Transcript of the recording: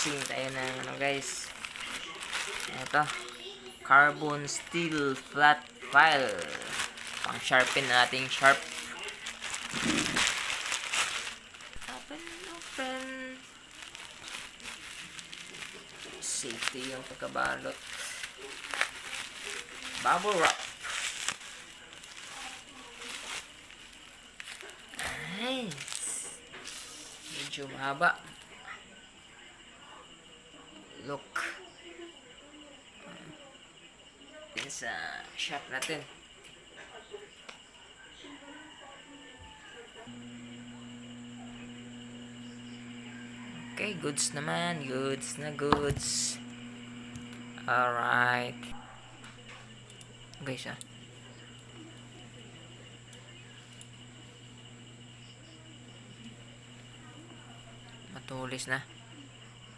unboxing tayo ng ano guys. Ito, carbon steel flat file. Pang sharpen na nating sharp. Open. Safety yung pagkabalot. Bubble wrap. Nice. Medyo mahaba. Look. Din sa shop natin. Okay, goods naman. Goods na goods. Alright. Guys, matulis na.